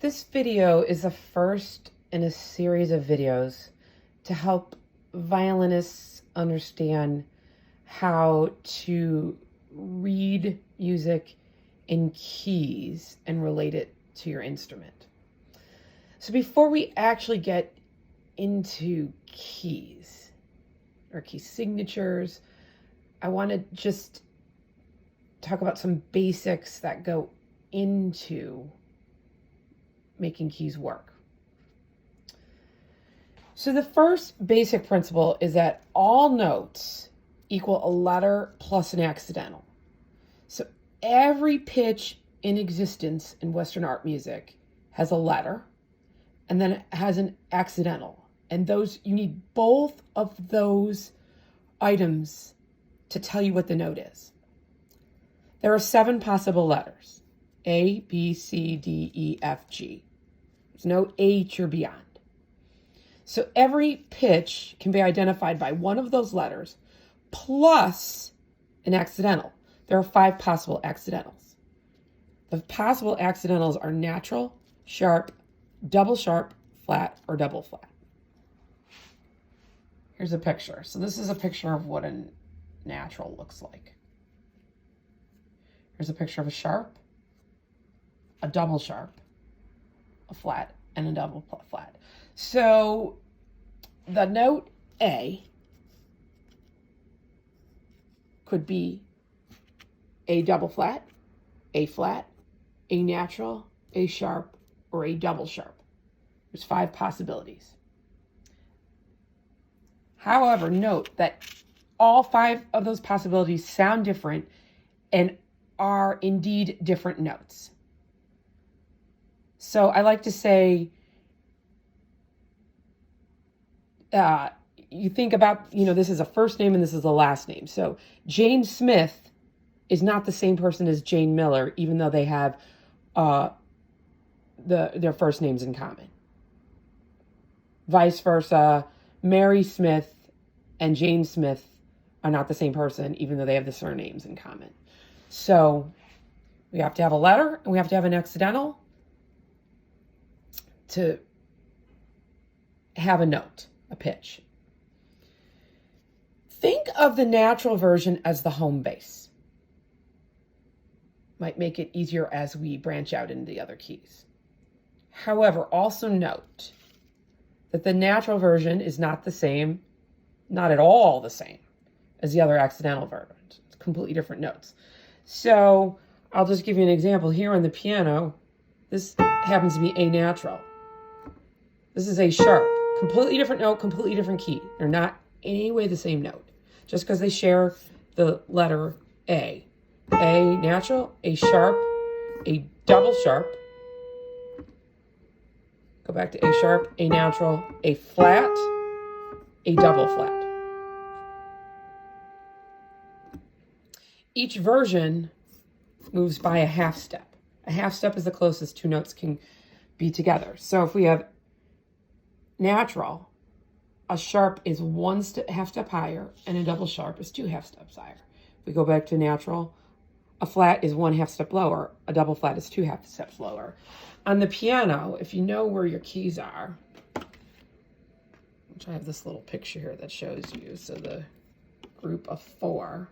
This video is the first in a series of videos to help violinists understand how to read music in keys and relate it to your instrument. So before we actually get into keys or key signatures, I want to just talk about some basics that go into making keys work. So the first basic principle is that all notes equal a letter plus an accidental. So every pitch in existence in Western art music has a letter and then it has an accidental. And those, you need both of those items to tell you what the note is. There are 7 possible letters: A, B, C, D, E, F, G. There's no H or beyond. So every pitch can be identified by one of those letters plus an accidental. There are 5 possible accidentals. The possible accidentals are natural, sharp, flat, or double flat. Here's a picture. So this is a picture of what a natural looks like. Here's a picture of a sharp, a double sharp, a flat, and a double flat. So the note A could be a double flat, a natural, a sharp, or a double sharp. There's 5 possibilities. However, note that all 5 of those possibilities sound different and are indeed different notes. So I like to say, you think about, this is a first name and this is a last name. So Jane Smith is not the same person as Jane Miller, even though they have their first names in common. Vice versa, Mary Smith and Jane Smith are not the same person, even though they have the surnames in common. So we have to have a letter and we have to have an accidental to have a note, a pitch. Think of the natural version as the home base. Might make it easier as we branch out into the other keys. However, also note that the natural version is not the same, not at all the same as the other accidental version. It's completely different notes. So I'll just give you an example. Here on the piano, this happens to be A natural. This is A sharp. Completely different note, completely different key. They're not any way the same note, just because they share the letter A. A natural, A sharp, A double sharp. Go back to A sharp, A natural, A flat, A double flat. Each version moves by a half step. A half step is the closest 2 notes can be together. So if we have natural, a sharp is 1 half step higher and a double sharp is 2 half steps higher. If we go back to natural, a flat is 1 half step lower, a double flat is 2 half steps lower. On the piano, if you know where your keys are, which I have this little picture here that shows you, so the group of 4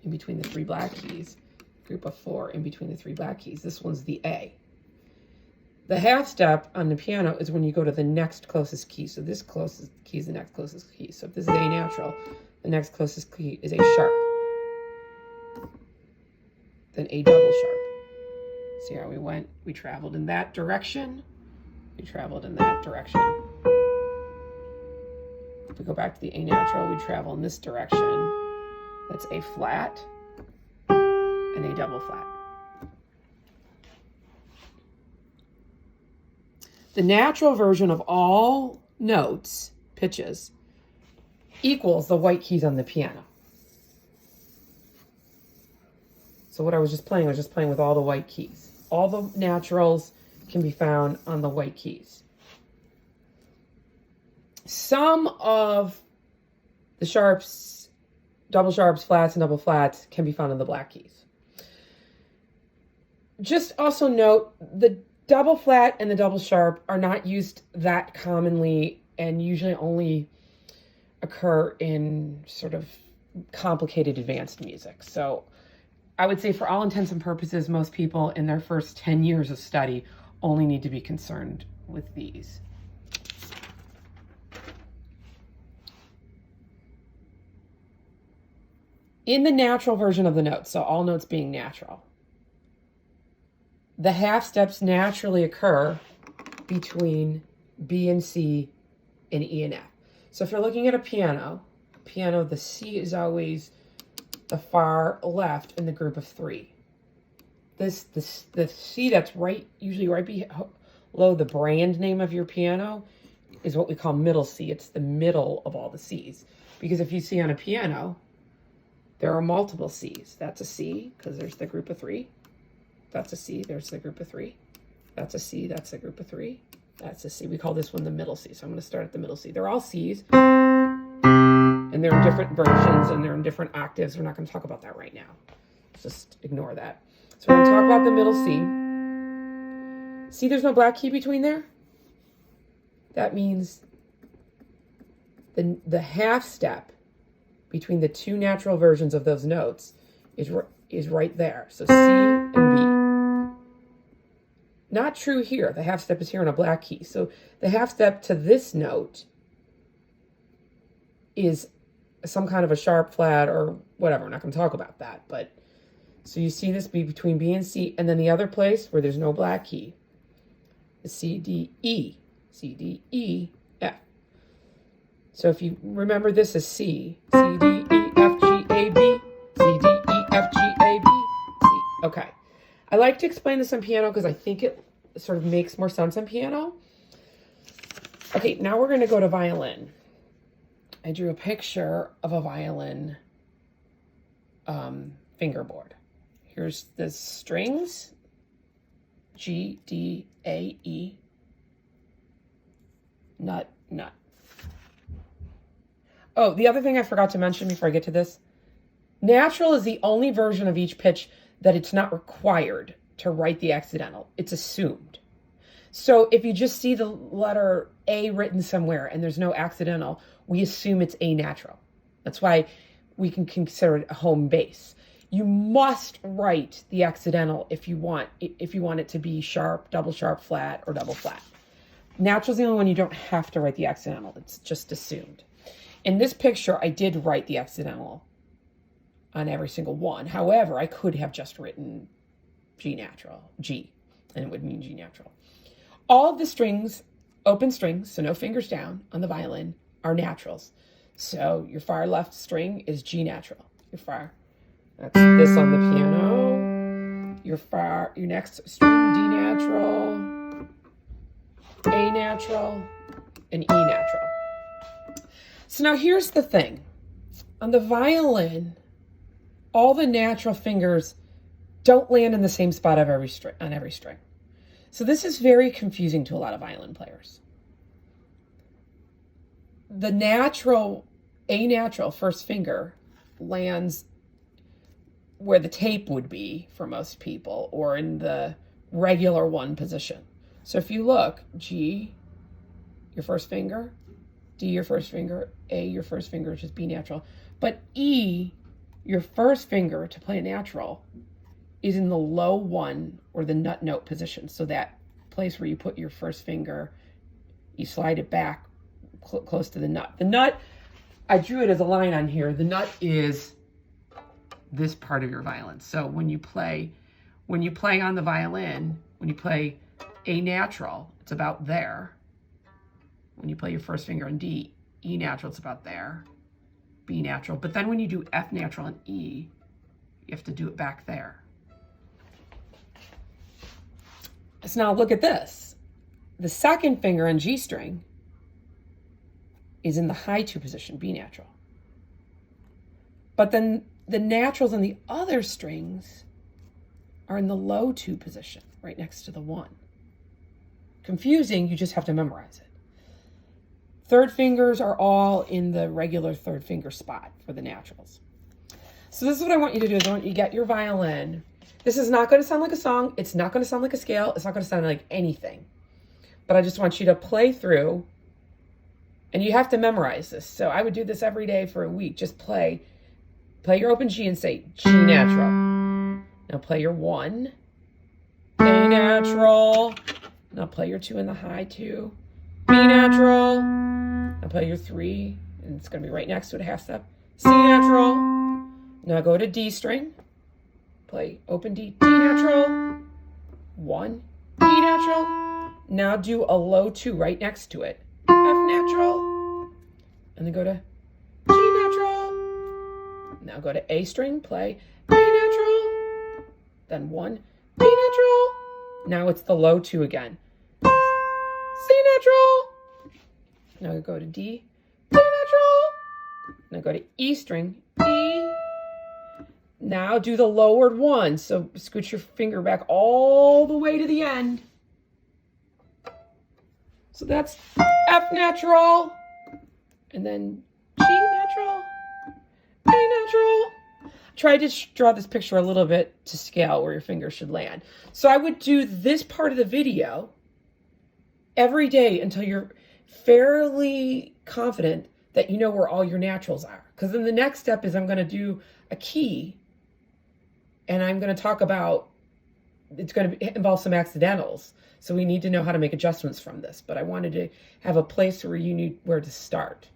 in between the 3 black keys, group of 4 in between the 3 black keys. This one's the A. The half step on the piano is when you go to the next closest key. So this closest key is the next closest key. So if this is A natural, the next closest key is A sharp. Then A double sharp. See how we went? We traveled in that direction. We traveled in that direction. If we go back to the A natural, we travel in this direction. That's A flat and A double flat. The natural version of all notes, pitches, equals the white keys on the piano. So what I was just playing with all the white keys. All the naturals can be found on the white keys. Some of the sharps, double sharps, flats, and double flats can be found on the black keys. Just also note the double flat and the double sharp are not used that commonly and usually only occur in sort of complicated advanced music. So I would say for all intents and purposes, most people in their first 10 years of study only need to be concerned with these. In the natural version of the notes, so all notes being natural, the half steps naturally occur between B and C and E and F. So if you're looking at a piano, the C is always the far left in the group of three. The C that's usually right below the brand name of your piano is what we call middle C. It's the middle of all the C's. Because if you see on a piano, there are multiple C's. That's a C, because there's the group of three. That's a C, there's the group of three. That's a C, that's the group of three. That's a C. We call this one the middle C. So I'm going to start at the middle C. They're all C's. And they're in different versions, and they're in different octaves. We're not going to talk about that right now. Just ignore that. So we're going to talk about the middle C. See, there's no black key between there? That means the half step between the two natural versions of those notes is right there. So C and B. Not true here. The half step is here on a black key. So the half step to this note is some kind of a sharp flat or whatever. We're not going to talk about that. But so you see this be between B and C, and then the other place where there's no black key is C, D, E. C, D, E, F. So if you remember, this is C. C, D, E, F, G, A, B. C, D, E, F, G, A, B. C. Okay. I like to explain this on piano because I think it sort of makes more sense on piano. Okay, now we're going to go to violin. I drew a picture of a violin fingerboard. Here's the strings. G, D, A, E. Nut, nut. Oh, the other thing I forgot to mention before I get to this. Natural is the only version of each pitch that it's not required to write the accidental. It's assumed. So if you just see the letter A written somewhere and there's no accidental, we assume it's A natural. That's why we can consider it a home base. You must write the accidental if you want it to be sharp, double sharp, flat, or double flat. Natural is the only one you don't have to write the accidental. It's just assumed. In this picture, I did write the accidental on every single one. However, I could have just written G natural, G, and it would mean G natural. All of the strings, open strings, so no fingers down on the violin, are naturals. So your far left string is G natural. That's this on the piano. Your next string, D natural, A natural, and E natural. So now here's the thing. On the violin, all the natural fingers don't land in the same spot on every string. So this is very confusing to a lot of violin players. The A natural first finger lands where the tape would be for most people, or in the regular one position. So if you look, G, your first finger, D, your first finger, A, your first finger, which is B natural. But E, your first finger to play a natural, is in the low one or the nut note position. So that place where you put your first finger, you slide it back close to the nut. The nut, I drew it as a line on here. The nut is this part of your violin. So when you play on the violin, when you play A natural, it's about there. When you play your first finger on D, E natural, it's about there. B natural. But then when you do F natural and E, you have to do it back there. So now look at this. The second finger on G string is in the high two position, B natural. But then the naturals on the other strings are in the low two position, right next to the one. Confusing, you just have to memorize it. Third fingers are all in the regular third finger spot for the naturals. So this is what I want you to do, is I want you to get your violin This is not going to sound like a song. It's not going to sound like a scale. It's not going to sound like anything. But I just want you to play through, and you have to memorize this. So I would do this every day for a week. Just play your open G and say G natural. Now play your 1, A natural. Now play your 2 in the high 2, B natural. Now play your 3, and it's going to be right next to it, a half step, C natural. Now go to D string. Play open D, D natural, 1, E natural. Now do a low 2 right next to it, F natural. And then go to G natural. Now go to A string, play A natural. Then 1, B natural. Now it's the low 2 again, C natural. Now go to D, D natural. Now go to E string, E. Now do the lowered 1. So scoot your finger back all the way to the end. So that's F natural. And then G natural, A natural. Try to draw this picture a little bit to scale where your finger should land. So I would do this part of the video every day until you're fairly confident that you know where all your naturals are. Because then the next step is I'm going to do a key, and I'm going to talk about, it's going to involve some accidentals. So we need to know how to make adjustments from this. But I wanted to have a place where you knew where to start.